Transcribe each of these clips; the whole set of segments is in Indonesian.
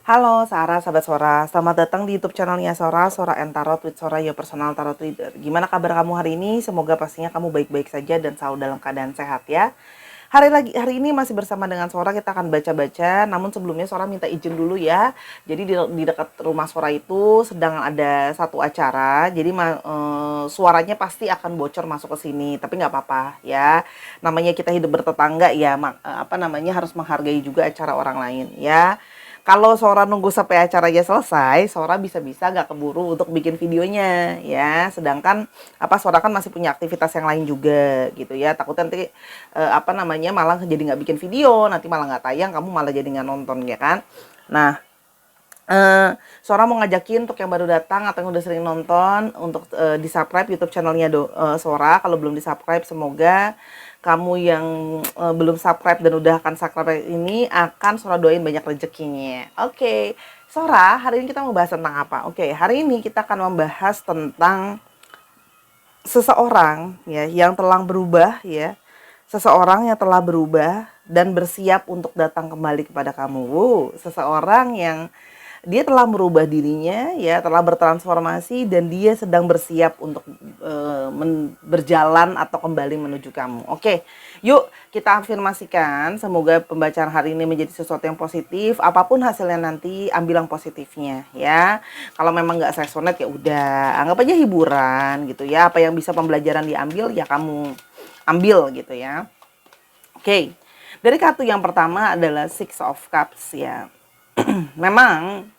Halo Sarah, sahabat Sora. Selamat datang di YouTube channelnya Sora, Sora and Tarot with Sora, your personal tarot reader. Gimana kabar kamu hari ini? Semoga pastinya kamu baik-baik saja dan selalu dalam keadaan sehat ya. Hari ini masih bersama dengan Sora, kita akan baca-baca. Namun sebelumnya Sora minta izin dulu ya. Jadi di dekat rumah Sora itu sedang ada satu acara. Jadi suaranya pasti akan bocor masuk ke sini. Tapi nggak apa-apa ya. Namanya kita hidup bertetangga ya. Harus menghargai juga acara orang lain ya. Kalau Sora nunggu sampai acaranya selesai, Sora bisa-bisa gak keburu untuk bikin videonya ya. Sedangkan Sora kan masih punya aktivitas yang lain juga gitu ya. Takutnya nanti malah jadi nggak bikin video, nanti malah nggak tayang, kamu malah jadi nggak nonton ya kan. Nah, Sora mau ngajakin untuk yang baru datang atau yang udah sering nonton untuk di subscribe YouTube channelnya Sora. Kalau belum di subscribe, semoga kamu yang belum subscribe dan udah akan subscribe ini akan Sora doain banyak rezekinya. Oke, Sora, hari ini kita mau bahas tentang apa? Oke, hari ini kita akan membahas tentang seseorang ya yang telah berubah ya. Seseorang yang telah berubah dan bersiap untuk datang kembali kepada kamu. Seseorang yang dia telah merubah dirinya ya, telah bertransformasi dan dia sedang bersiap untuk berjalan atau kembali menuju kamu. Oke, yuk kita afirmasikan semoga pembacaan hari ini menjadi sesuatu yang positif. Apapun hasilnya nanti ambil yang positifnya ya. Kalau memang nggak resonate ya udah, anggap aja hiburan gitu ya. Apa yang bisa pembelajaran diambil ya kamu ambil gitu ya. Oke, dari kartu yang pertama adalah Six of Cups ya. Memang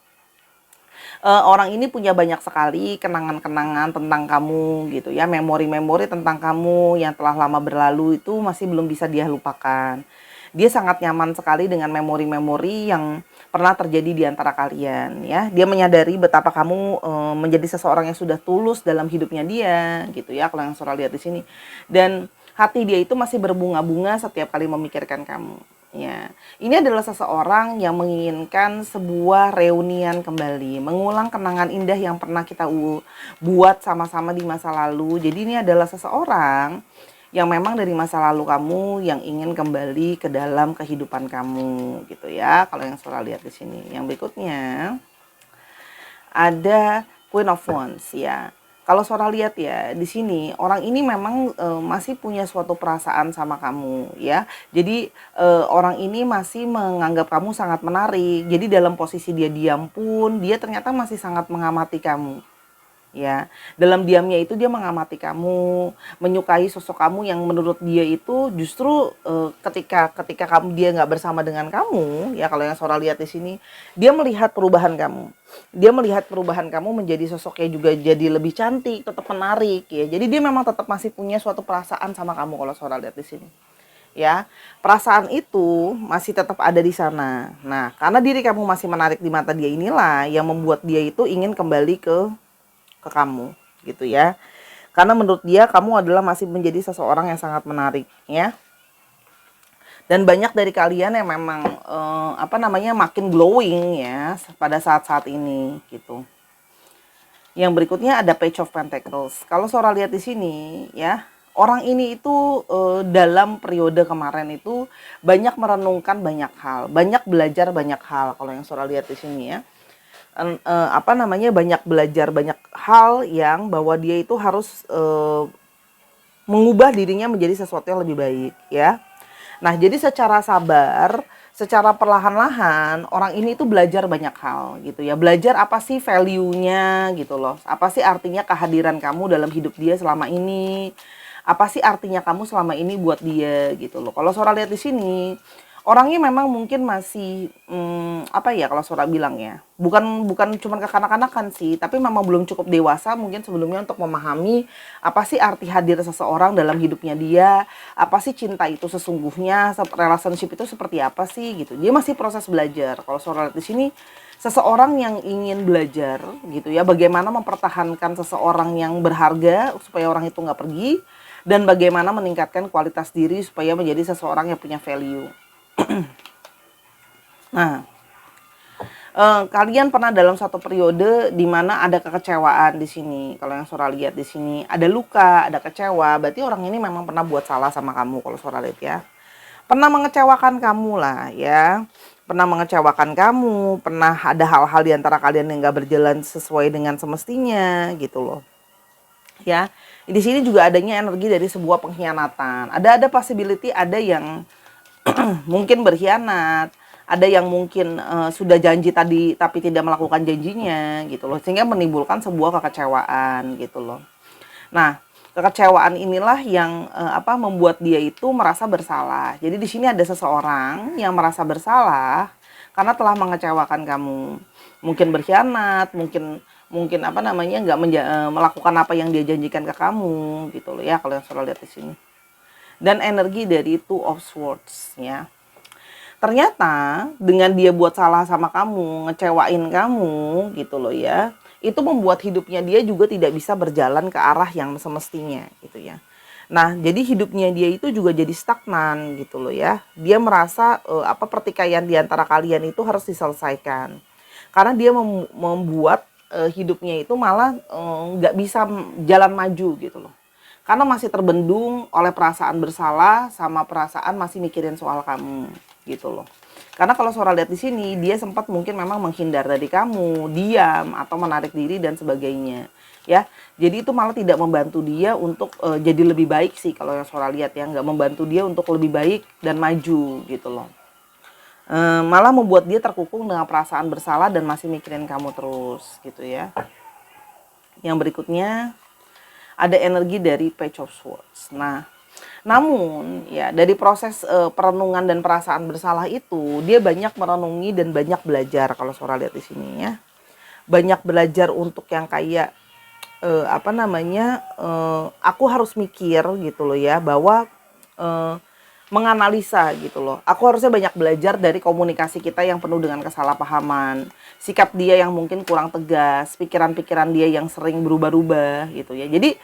orang ini punya banyak sekali kenangan-kenangan tentang kamu gitu ya, memori-memori tentang kamu yang telah lama berlalu itu masih belum bisa dia lupakan. Dia sangat nyaman sekali dengan memori-memori yang pernah terjadi di antara kalian ya. Dia menyadari betapa kamu menjadi seseorang yang sudah tulus dalam hidupnya dia gitu ya, kalau yang Sora lihat di sini. Dan hati dia itu masih berbunga-bunga setiap kali memikirkan kamu. Ya, ini adalah seseorang yang menginginkan sebuah reunian kembali, mengulang kenangan indah yang pernah kita buat sama-sama di masa lalu. Jadi ini adalah seseorang yang memang dari masa lalu kamu yang ingin kembali ke dalam kehidupan kamu, gitu ya. Kalau yang Sora lihat di sini, yang berikutnya ada Queen of Wands ya. Kalau Sora lihat ya di sini orang ini memang masih punya suatu perasaan sama kamu ya. Jadi orang ini masih menganggap kamu sangat menarik. Jadi dalam posisi dia diam pun dia ternyata masih sangat mengamati kamu. Ya, dalam diamnya itu dia mengamati kamu, menyukai sosok kamu yang menurut dia itu justru ketika kamu dia nggak bersama dengan kamu, ya kalau yang Sora lihat di sini, dia melihat perubahan kamu. Dia melihat perubahan kamu menjadi sosoknya juga jadi lebih cantik, tetap menarik ya. Jadi dia memang tetap masih punya suatu perasaan sama kamu kalau Sora lihat di sini. Ya, perasaan itu masih tetap ada di sana. Nah, karena diri kamu masih menarik di mata dia inilah yang membuat dia itu ingin kembali ke kamu gitu ya, karena menurut dia kamu adalah masih menjadi seseorang yang sangat menarik ya, dan banyak dari kalian yang memang makin glowing ya pada saat-saat ini gitu. Yang berikutnya ada Page of Pentacles. Kalau Sora lihat di sini ya, orang ini itu dalam periode kemarin itu banyak merenungkan banyak hal, banyak belajar banyak hal kalau yang Sora lihat di sini ya. Banyak belajar banyak hal yang bahwa dia itu harus mengubah dirinya menjadi sesuatu yang lebih baik ya. Nah, jadi secara sabar, secara perlahan-lahan orang ini itu belajar banyak hal gitu ya. Belajar apa sih value-nya gitu loh. Apa sih artinya kehadiran kamu dalam hidup dia selama ini? Apa sih artinya kamu selama ini buat dia gitu loh. Kalau Sora lihat di sini, orangnya memang mungkin masih kalau Sora bilang ya, bukan cuma kekanak-kanakan sih, tapi memang belum cukup dewasa mungkin sebelumnya untuk memahami apa sih arti hadir seseorang dalam hidupnya dia, apa sih cinta itu sesungguhnya, relationship itu seperti apa sih gitu. Dia masih proses belajar. Kalau Sora lihat di sini, seseorang yang ingin belajar gitu ya, bagaimana mempertahankan seseorang yang berharga supaya orang itu nggak pergi, dan bagaimana meningkatkan kualitas diri supaya menjadi seseorang yang punya value. Nah, kalian pernah dalam satu periode di mana ada kekecewaan di sini. Kalau yang Sora lihat di sini ada luka, ada kecewa, berarti orang ini memang pernah buat salah sama kamu kalau Sora lihat ya. Pernah mengecewakan kamu lah ya. pernah mengecewakan kamu, pernah ada hal-hal di antara kalian yang gak berjalan sesuai dengan semestinya gitu loh. Ya, di sini juga adanya energi dari sebuah pengkhianatan. Ada possibility, ada yang mungkin berkhianat, ada yang mungkin sudah janji tadi tapi tidak melakukan janjinya gitu loh, sehingga menimbulkan sebuah kekecewaan gitu loh. Nah, kekecewaan inilah yang membuat dia itu merasa bersalah. Jadi di sini ada seseorang yang merasa bersalah karena telah mengecewakan kamu. Mungkin berkhianat, mungkin mungkin nggak melakukan apa yang dia janjikan ke kamu gitu loh ya, kalau yang sudah lihat di sini. Dan energi dari Two of Swords ya. Ternyata dengan dia buat salah sama kamu, ngecewain kamu gitu loh ya, itu membuat hidupnya dia juga tidak bisa berjalan ke arah yang semestinya gitu ya. Nah, jadi hidupnya dia itu juga jadi stagnan gitu loh ya. Dia merasa pertikaian di antara kalian itu harus diselesaikan. Karena dia membuat hidupnya itu malah nggak bisa jalan maju gitu loh. Karena masih terbendung oleh perasaan bersalah sama perasaan masih mikirin soal kamu gitu loh. Karena kalau Sora lihat di sini, dia sempat mungkin memang menghindar dari kamu, diam atau menarik diri dan sebagainya. Ya, jadi itu malah tidak membantu dia untuk jadi lebih baik sih kalau yang Sora lihat ya, nggak membantu dia untuk lebih baik dan maju gitu loh. Malah membuat dia terkukung dengan perasaan bersalah dan masih mikirin kamu terus gitu ya. Yang berikutnya ada energi dari Page of Swords. Nah, namun ya dari proses perenungan dan perasaan bersalah itu, dia banyak merenungi dan banyak belajar kalau Sora lihat di sini ya. Banyak belajar untuk yang kayak aku harus mikir gitu loh ya, bahwa menganalisa gitu loh. Aku harusnya banyak belajar dari komunikasi kita yang penuh dengan kesalahpahaman, sikap dia yang mungkin kurang tegas, pikiran-pikiran dia yang sering berubah-ubah gitu ya. Jadi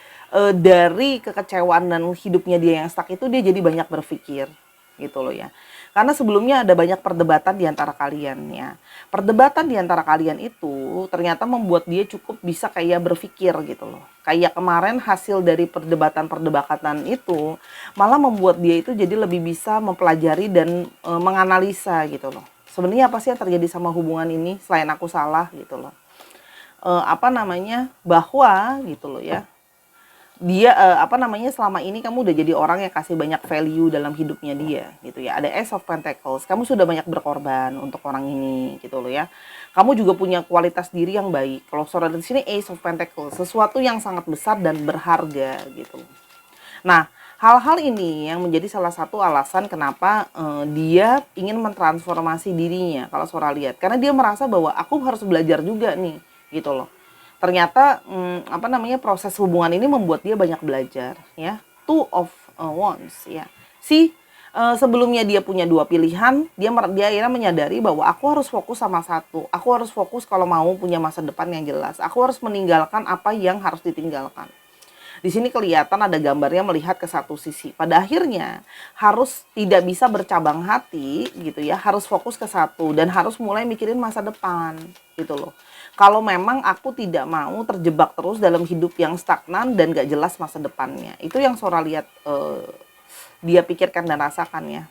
dari kekecewaan dan hidupnya dia yang stuck itu, dia jadi banyak berpikir gitu loh ya. Karena sebelumnya ada banyak perdebatan di antara kalian ya. Perdebatan di antara kalian itu ternyata membuat dia cukup bisa kayak berpikir gitu loh. Kayak kemarin hasil dari perdebatan-perdebatan itu malah membuat dia itu jadi lebih bisa mempelajari dan menganalisa gitu loh. Sebenarnya apa sih yang terjadi sama hubungan ini selain aku salah gitu loh. Bahwa gitu loh ya, dia selama ini kamu udah jadi orang yang kasih banyak value dalam hidupnya dia gitu ya. Ada Ace of Pentacles, kamu sudah banyak berkorban untuk orang ini gitu loh ya. Kamu juga punya kualitas diri yang baik. Kalau saudara di sini Ace of Pentacles, sesuatu yang sangat besar dan berharga gitu. Nah, hal-hal ini yang menjadi salah satu alasan kenapa dia ingin mentransformasi dirinya kalau saudara lihat. Karena dia merasa bahwa aku harus belajar juga nih gitu loh. Ternyata proses hubungan ini membuat dia banyak belajar ya. Two of Wands ya. Sebelumnya dia punya dua pilihan, dia akhirnya menyadari bahwa aku harus fokus sama satu. Aku harus fokus kalau mau punya masa depan yang jelas. Aku harus meninggalkan apa yang harus ditinggalkan. Di sini kelihatan ada gambarnya melihat ke satu sisi. Pada akhirnya harus tidak bisa bercabang hati gitu ya, harus fokus ke satu dan harus mulai mikirin masa depan gitu loh. Kalau memang aku tidak mau terjebak terus dalam hidup yang stagnan dan gak jelas masa depannya. Itu yang Sora lihat dia pikirkan dan rasakan ya.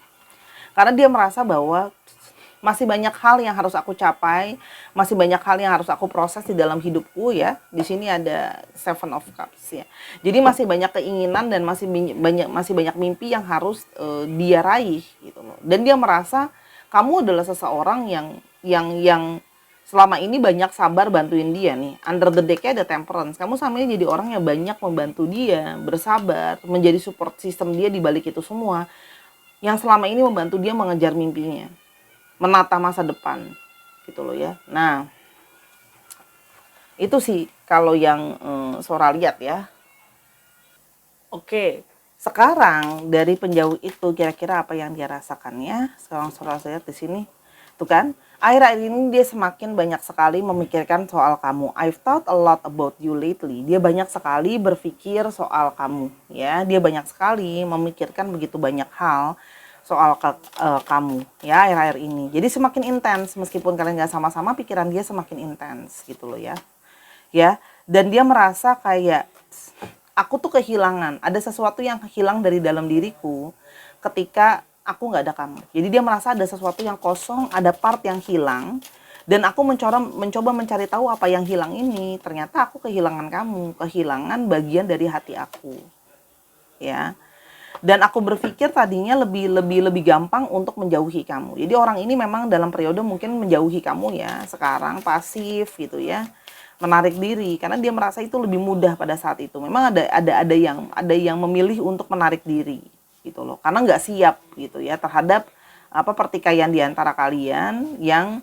Karena dia merasa bahwa masih banyak hal yang harus aku capai, masih banyak hal yang harus aku proses di dalam hidupku ya. Di sini ada Seven of Cups ya. Jadi masih banyak keinginan dan masih banyak mimpi yang harus dia raih gitu loh. Dan dia merasa kamu adalah seseorang yang selama ini banyak sabar bantuin dia nih. Under the deck-nya ada Temperance. Kamu sama jadi orang yang banyak membantu dia, bersabar, menjadi support system dia di balik itu semua. Yang selama ini membantu dia mengejar mimpinya, menata masa depan gitu loh ya. Nah, itu sih kalau yang Sora lihat ya. Oke, sekarang dari penjauh itu kira-kira apa yang dia rasakan ya? Sekarang Sora lihat di sini. Tuh kan, akhir-akhir ini dia semakin banyak sekali memikirkan soal kamu. I've thought a lot about you lately. Dia banyak sekali berpikir soal kamu ya. Dia banyak sekali memikirkan begitu banyak hal soal kamu ya akhir-akhir ini. Jadi semakin intens, meskipun kalian gak sama-sama, pikiran dia semakin intens gitu loh ya. Ya, dan dia merasa kayak aku tuh kehilangan, ada sesuatu yang hilang dari dalam diriku ketika aku nggak ada kamu. Jadi dia merasa ada sesuatu yang kosong, ada part yang hilang. Dan aku mencoba mencari tahu apa yang hilang ini. Ternyata aku kehilangan kamu, kehilangan bagian dari hati aku. Ya. Dan aku berpikir tadinya lebih gampang untuk menjauhi kamu. Jadi orang ini memang dalam periode mungkin menjauhi kamu ya, sekarang pasif gitu ya. Menarik diri karena dia merasa itu lebih mudah pada saat itu. Memang ada yang memilih untuk menarik diri gitu loh. Karena nggak siap gitu ya terhadap apa pertikaian di antara kalian yang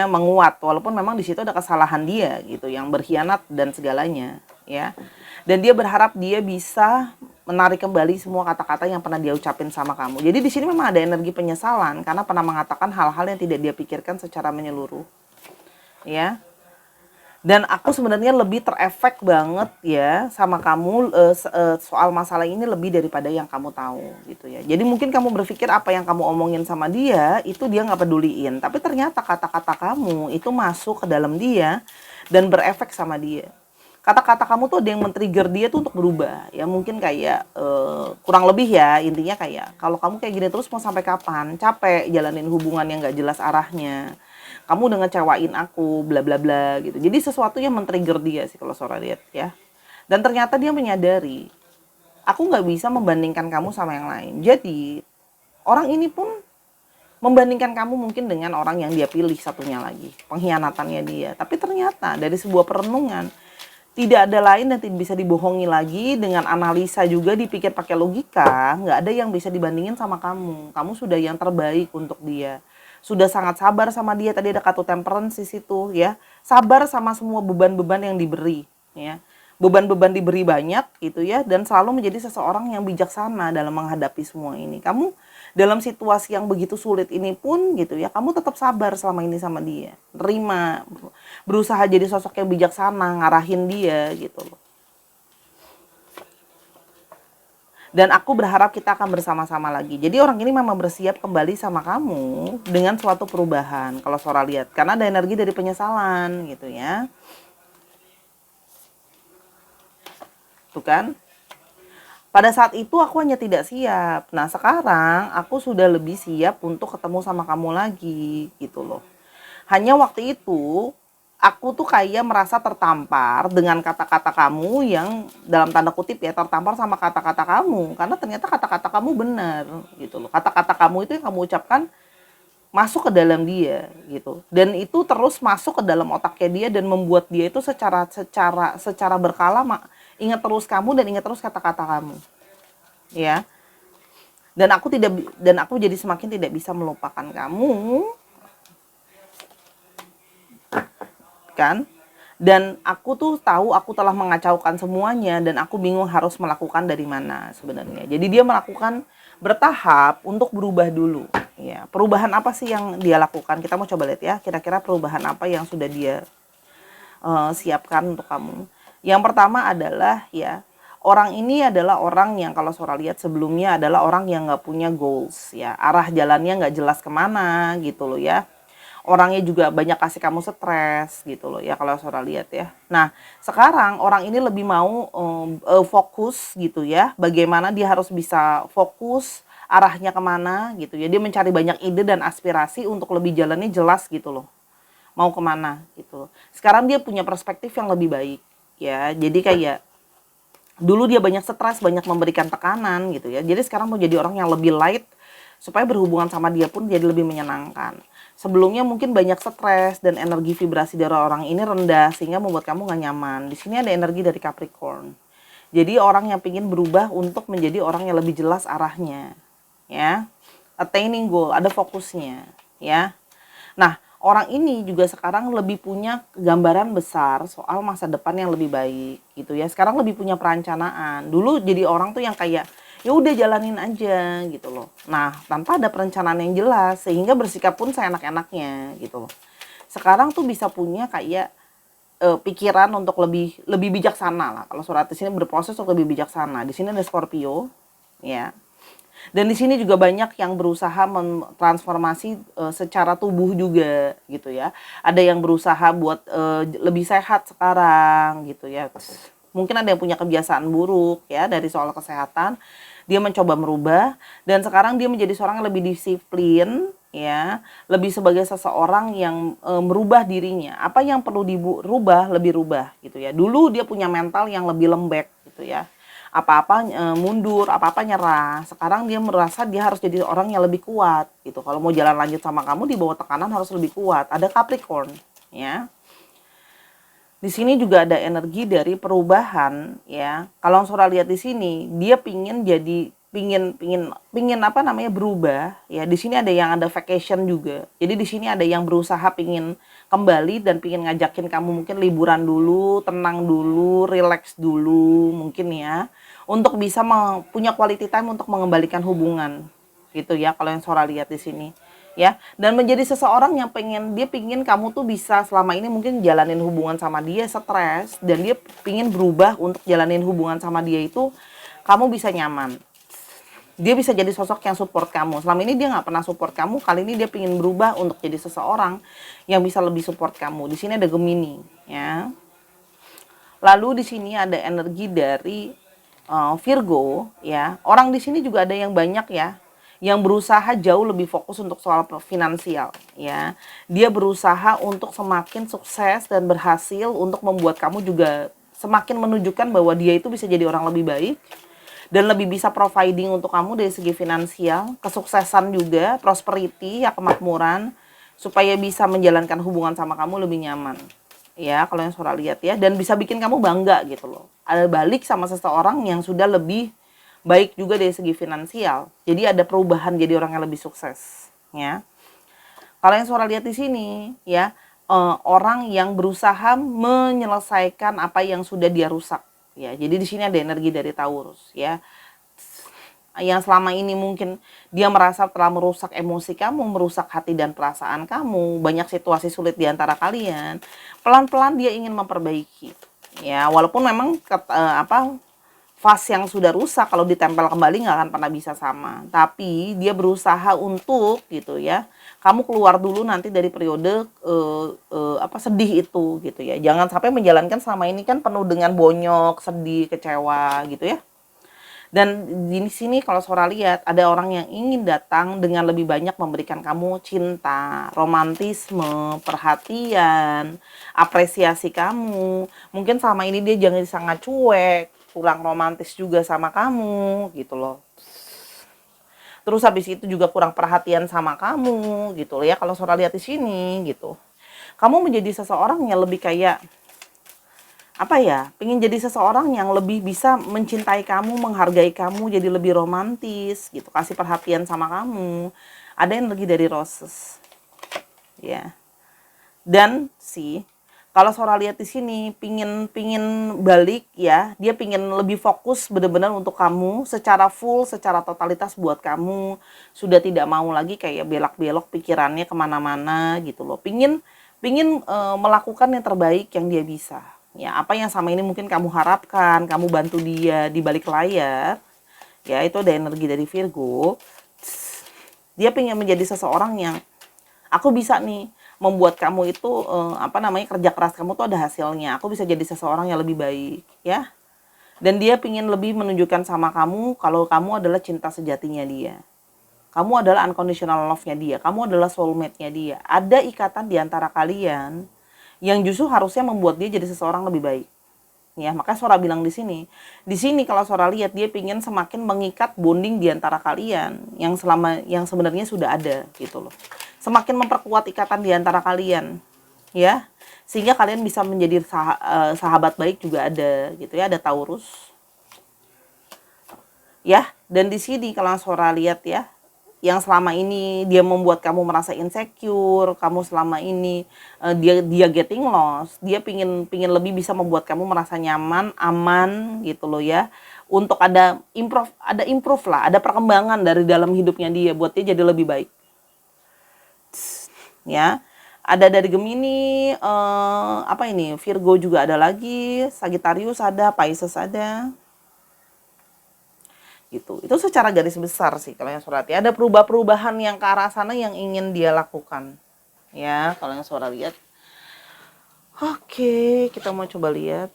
menguat, walaupun memang di situ ada kesalahan dia gitu yang berkhianat dan segalanya ya. Dan dia berharap dia bisa menarik kembali semua kata-kata yang pernah dia ucapin sama kamu. Jadi di sini memang ada energi penyesalan karena pernah mengatakan hal-hal yang tidak dia pikirkan secara menyeluruh ya. Dan aku sebenarnya lebih terefek banget ya sama kamu soal masalah ini lebih daripada yang kamu tahu gitu ya. Jadi mungkin kamu berpikir apa yang kamu omongin sama dia itu dia nggak peduliin, tapi ternyata kata-kata kamu itu masuk ke dalam dia dan berefek sama dia. Kata-kata kamu tuh ada yang men-trigger dia tuh untuk berubah ya, mungkin kayak kurang lebih ya intinya kayak kalau kamu kayak gini terus mau sampai kapan, capek jalanin hubungan yang nggak jelas arahnya, kamu udah ngecewain aku bla bla bla gitu. Jadi sesuatu yang men-trigger dia sih kalau Sora lihat ya. Dan ternyata dia menyadari aku nggak bisa membandingkan kamu sama yang lain. Jadi orang ini pun membandingkan kamu mungkin dengan orang yang dia pilih satunya lagi, pengkhianatannya dia. Tapi ternyata dari sebuah perenungan tidak ada lain dan tidak bisa dibohongi lagi, dengan analisa juga dipikir pakai logika, nggak ada yang bisa dibandingin sama kamu. Kamu sudah yang terbaik untuk dia. Sudah sangat sabar sama dia, tadi ada kata temperance di situ ya. Sabar sama semua beban-beban yang diberi ya. Beban-beban diberi banyak gitu ya, dan selalu menjadi seseorang yang bijaksana dalam menghadapi semua ini. Kamu dalam situasi yang begitu sulit ini pun gitu ya, kamu tetap sabar selama ini sama dia. Terima, berusaha jadi sosok yang bijaksana, ngarahin dia gitu loh. Dan aku berharap kita akan bersama-sama lagi. Jadi orang ini memang bersiap kembali sama kamu dengan suatu perubahan kalau Sora lihat. Karena ada energi dari penyesalan gitu ya. Tuh kan? Pada saat itu aku hanya tidak siap. Nah sekarang aku sudah lebih siap untuk ketemu sama kamu lagi gitu loh. Hanya waktu itu aku tuh kayak merasa tertampar dengan kata-kata kamu yang dalam tanda kutip ya, tertampar sama kata-kata kamu. Karena ternyata kata-kata kamu benar gitu loh. Kata-kata kamu itu yang kamu ucapkan masuk ke dalam dia gitu. Dan itu terus masuk ke dalam otaknya dia dan membuat dia itu secara berkala ingat terus kamu dan ingat terus kata-kata kamu. Ya. Dan aku jadi semakin tidak bisa melupakan kamu. Kan? Dan aku tuh tahu aku telah mengacaukan semuanya dan aku bingung harus melakukan dari mana sebenarnya. Jadi dia melakukan bertahap untuk berubah dulu. Ya, perubahan apa sih yang dia lakukan? Kita mau coba lihat ya, kira-kira perubahan apa yang sudah dia siapkan untuk kamu. Yang pertama adalah ya, orang ini adalah orang yang kalau Sora lihat sebelumnya adalah orang yang nggak punya goals ya, arah jalannya nggak jelas kemana gitu loh ya. Orangnya juga banyak kasih kamu stres gitu loh ya kalau Sora lihat ya. Nah sekarang orang ini lebih mau fokus gitu ya, bagaimana dia harus bisa fokus arahnya kemana gitu ya. Dia mencari banyak ide dan aspirasi untuk lebih jalannya jelas gitu loh, mau kemana gitu. Sekarang dia punya perspektif yang lebih baik ya. Jadi kayak dulu dia banyak stres, banyak memberikan tekanan gitu ya. Jadi sekarang mau jadi orang yang lebih light supaya berhubungan sama dia pun jadi lebih menyenangkan. Sebelumnya mungkin banyak stres dan energi vibrasi dari orang ini rendah sehingga membuat kamu gak nyaman. Di sini ada energi dari Capricorn. Jadi orang yang ingin berubah untuk menjadi orang yang lebih jelas arahnya, ya. Attaining goal, ada fokusnya, ya. Nah, orang ini juga sekarang lebih punya gambaran besar soal masa depan yang lebih baik gitu ya. Sekarang lebih punya perencanaan. Dulu jadi orang tuh yang kayak ya udah jalanin aja gitu loh. Nah, tanpa ada perencanaan yang jelas sehingga bersikap pun seenak-enaknya gitu loh. Sekarang tuh bisa punya kayak pikiran untuk lebih bijaksana lah. Kalau surat di sini berproses untuk lebih bijaksana. Di sini ada Scorpio ya. Dan di sini juga banyak yang berusaha mentransformasi secara tubuh juga gitu ya. Ada yang berusaha buat lebih sehat sekarang gitu ya. Mungkin ada yang punya kebiasaan buruk ya dari soal kesehatan. Dia mencoba merubah dan sekarang dia menjadi seorang yang lebih disiplin, ya, lebih sebagai seseorang yang merubah dirinya. Apa yang perlu dirubah, lebih rubah gitu ya. Dulu dia punya mental yang lebih lembek gitu ya. Apa-apa mundur, apa-apa nyerah. Sekarang dia merasa dia harus jadi orang yang lebih kuat gitu. Kalau mau jalan lanjut sama kamu di bawah tekanan harus lebih kuat. Ada Capricorn, ya. Di sini juga ada energi dari perubahan, ya. Kalau Sora lihat di sini, dia pingin jadi pingin apa namanya berubah, ya. Di sini ada yang ada vacation juga. Jadi di sini ada yang berusaha pingin kembali dan pingin ngajakin kamu mungkin liburan dulu, tenang dulu, relax dulu, mungkin ya, untuk bisa punya quality time untuk mengembalikan hubungan, gitu ya. Kalau yang Sora lihat di sini, ya, dan menjadi seseorang yang dia pingin kamu tuh bisa selama ini mungkin jalanin hubungan sama dia stres dan dia pingin berubah untuk jalanin hubungan sama dia itu kamu bisa nyaman, dia bisa jadi sosok yang support kamu. Selama ini dia nggak pernah support kamu, kali ini dia pingin berubah untuk jadi seseorang yang bisa lebih support kamu. Di sini ada Gemini, ya. Lalu di sini ada energi dari Virgo, ya. Orang di sini juga ada yang banyak ya, yang berusaha jauh lebih fokus untuk soal finansial, ya. Dia berusaha untuk semakin sukses dan berhasil untuk membuat kamu juga semakin menunjukkan bahwa dia itu bisa jadi orang lebih baik dan lebih bisa providing untuk kamu dari segi finansial, kesuksesan juga, prosperity, ya, kemakmuran, supaya bisa menjalankan hubungan sama kamu lebih nyaman. Ya, kalau yang Sora lihat ya, dan bisa bikin kamu bangga gitu loh. Ada balik sama seseorang yang sudah lebih baik juga dari segi finansial. Jadi ada perubahan jadi orang yang lebih sukses, ya. Kalau yang Sora lihat di sini ya, orang yang berusaha menyelesaikan apa yang sudah dia rusak, ya. Jadi di sini ada energi dari Taurus, ya. Yang selama ini mungkin dia merasa telah merusak emosi kamu, merusak hati dan perasaan kamu, banyak situasi sulit di antara kalian. Pelan-pelan dia ingin memperbaiki. Ya, walaupun memang vas yang sudah rusak kalau ditempel kembali nggak akan pernah bisa sama. Tapi dia berusaha untuk gitu ya. Kamu keluar dulu nanti dari periode sedih itu gitu ya. Jangan sampai menjalankan selama ini kan penuh dengan bonyok, sedih, kecewa gitu ya. Dan di sini kalau Sora lihat ada orang yang ingin datang dengan lebih banyak memberikan kamu cinta, romantisme, perhatian, apresiasi kamu. Mungkin selama ini dia jangan sangat cuek, kurang romantis juga sama kamu gitu loh. Terus habis itu juga kurang perhatian sama kamu gitu loh ya, kalau Sora lihat di sini gitu. Kamu menjadi seseorang yang lebih kayak apa ya, pengen jadi seseorang yang lebih bisa mencintai kamu, menghargai kamu, jadi lebih romantis gitu, kasih perhatian sama kamu. Ada energi dari roses, ya. Dan kalau Sora lihat di sini pingin pingin balik ya, dia pingin lebih fokus benar-benar untuk kamu secara full, secara totalitas buat kamu. Sudah tidak mau lagi kayak belak-belok pikirannya kemana-mana gitu loh. Pingin melakukan yang terbaik yang dia bisa. Ya, apa yang sama ini mungkin kamu harapkan, kamu bantu dia di balik layar. Ya, itu ada energi dari Virgo. Dia pengen menjadi seseorang yang aku bisa nih membuat kamu itu kerja keras kamu tuh ada hasilnya. Aku bisa jadi seseorang yang lebih baik, ya. Dan dia pengen lebih menunjukkan sama kamu kalau kamu adalah cinta sejatinya dia. Kamu adalah unconditional love-nya dia. Kamu adalah soulmate-nya dia. Ada ikatan di antara kalian yang justru harusnya membuat dia jadi seseorang lebih baik. Ya, makanya Sora bilang di sini. Di sini kalau Sora lihat dia pingin semakin mengikat bonding di antara kalian yang sebenarnya sudah ada gitu loh. Semakin memperkuat ikatan di antara kalian, ya. Sehingga kalian bisa menjadi sahabat baik juga ada gitu ya, ada Taurus. Ya, dan di sini kalau Sora lihat ya, yang selama ini dia membuat kamu merasa insecure, kamu selama ini dia getting lost, dia pingin lebih bisa membuat kamu merasa nyaman, aman gitu loh ya. Untuk ada improve lah, ada perkembangan dari dalam hidupnya dia buat dia jadi lebih baik. Ya. Ada dari Gemini, Virgo juga ada lagi, Sagittarius ada, Pisces ada. Gitu. Itu secara garis besar sih kalau yang Sora lihat. Ada perubahan yang ke arah sana yang ingin dia lakukan. Ya, kalau yang Sora lihat. Oke, kita mau coba lihat.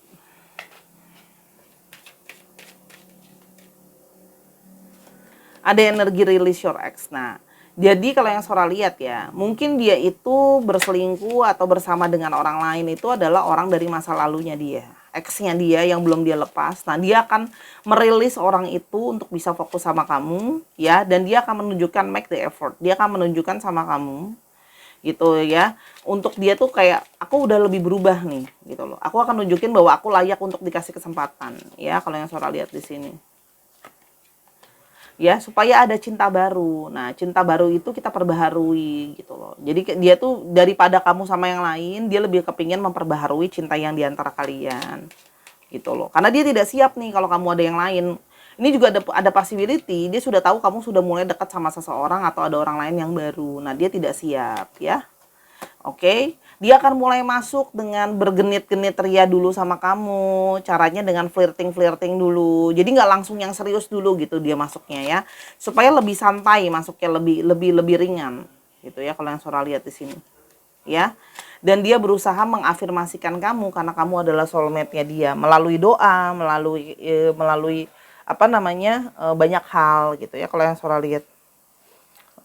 Ada energi release your ex. Nah, jadi kalau yang Sora lihat ya, mungkin dia itu berselingkuh atau bersama dengan orang lain itu adalah orang dari masa lalunya dia. Ex-nya dia yang belum dia lepas. Nah, dia akan merilis orang itu untuk bisa fokus sama kamu ya, dan dia akan menunjukkan make the effort. Dia akan menunjukkan sama kamu gitu ya. Untuk dia tuh kayak aku udah lebih berubah nih gitu loh. Aku akan nunjukin bahwa aku layak untuk dikasih kesempatan ya kalau yang Sora lihat di sini. Ya supaya ada cinta baru. Nah cinta baru itu kita perbaharui gitu loh. Jadi dia tuh daripada kamu sama yang lain, dia lebih kepingin memperbaharui cinta yang diantara kalian gitu loh. Karena dia tidak siap nih kalau kamu ada yang lain. Ini juga ada possibility dia sudah tahu kamu sudah mulai dekat sama seseorang atau ada orang lain yang baru. Nah dia tidak siap ya. Oke, dia akan mulai masuk dengan bergenit-genit ria dulu sama kamu. Caranya dengan flirting-flirting dulu. Jadi nggak langsung yang serius dulu gitu dia masuknya ya. Supaya lebih santai masuknya, lebih ringan gitu ya kalau yang Sora lihat di sini. Ya. Dan dia berusaha mengafirmasikan kamu karena kamu adalah soulmate-nya dia melalui doa, melalui apa namanya? Banyak hal gitu ya kalau yang Sora lihat.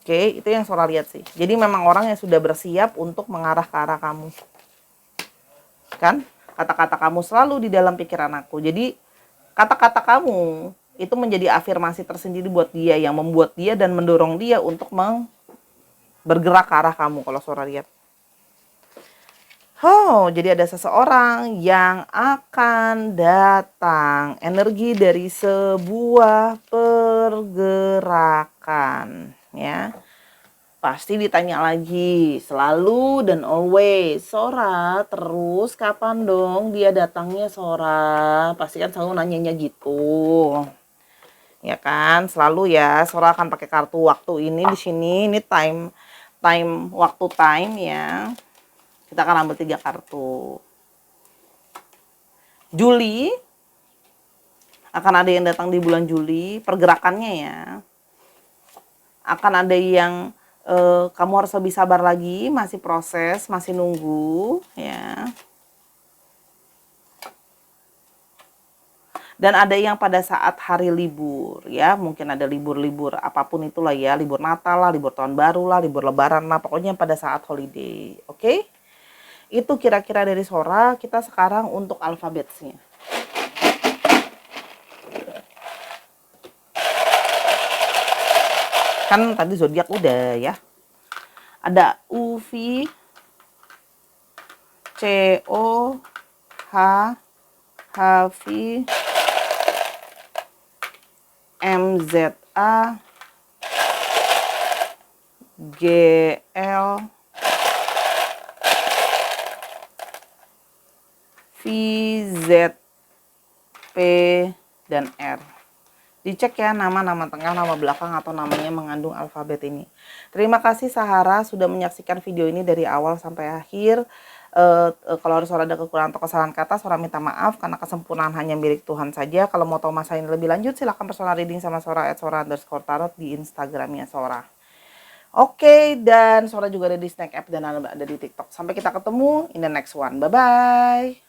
Oke, itu yang Sora lihat sih. Jadi memang orang yang sudah bersiap untuk mengarah ke arah kamu. Kan? Kata-kata kamu selalu di dalam pikiran aku. Jadi kata-kata kamu itu menjadi afirmasi tersendiri buat dia yang membuat dia dan mendorong dia untuk bergerak ke arah kamu kalau Sora lihat. Oh, jadi ada seseorang yang akan datang. Energi dari sebuah pergerakan, ya. Pasti ditanya lagi, selalu dan always. Sora, terus kapan dong dia datangnya Sora? Pasti kan selalu nanyanya gitu. Ya kan? Selalu ya, Sora akan pakai kartu waktu ini di sini. Ini waktu time ya. Kita akan ambil 3 kartu. Juli, akan ada yang datang di bulan Juli, pergerakannya ya. Akan ada yang kamu harus lebih sabar lagi, masih proses, masih nunggu ya. Dan ada yang pada saat hari libur ya, mungkin ada libur-libur apapun itulah ya, libur Natal lah, libur tahun baru lah, libur lebaran lah, pokoknya pada saat holiday. Oke? Itu kira-kira dari Sora. Kita sekarang untuk alfabetnya. Kan tadi zodiak udah ya. Ada UV, CO, H, HV, MZA, GL, VZ, P, dan R. Dicek ya nama-nama tengah, nama belakang, atau namanya mengandung alfabet ini. Terima kasih Sahara sudah menyaksikan video ini dari awal sampai akhir. Kalau ada Sora ada kekurangan atau kesalahan kata, Sora minta maaf karena kesempurnaan hanya milik Tuhan saja. Kalau mau tahu masalah ini lebih lanjut, silahkan personal reading sama Sora @sora_tarot di Instagramnya Sora. Oke, dan Sora juga ada di Snack App dan ada di TikTok. Sampai kita ketemu in the next one. Bye-bye.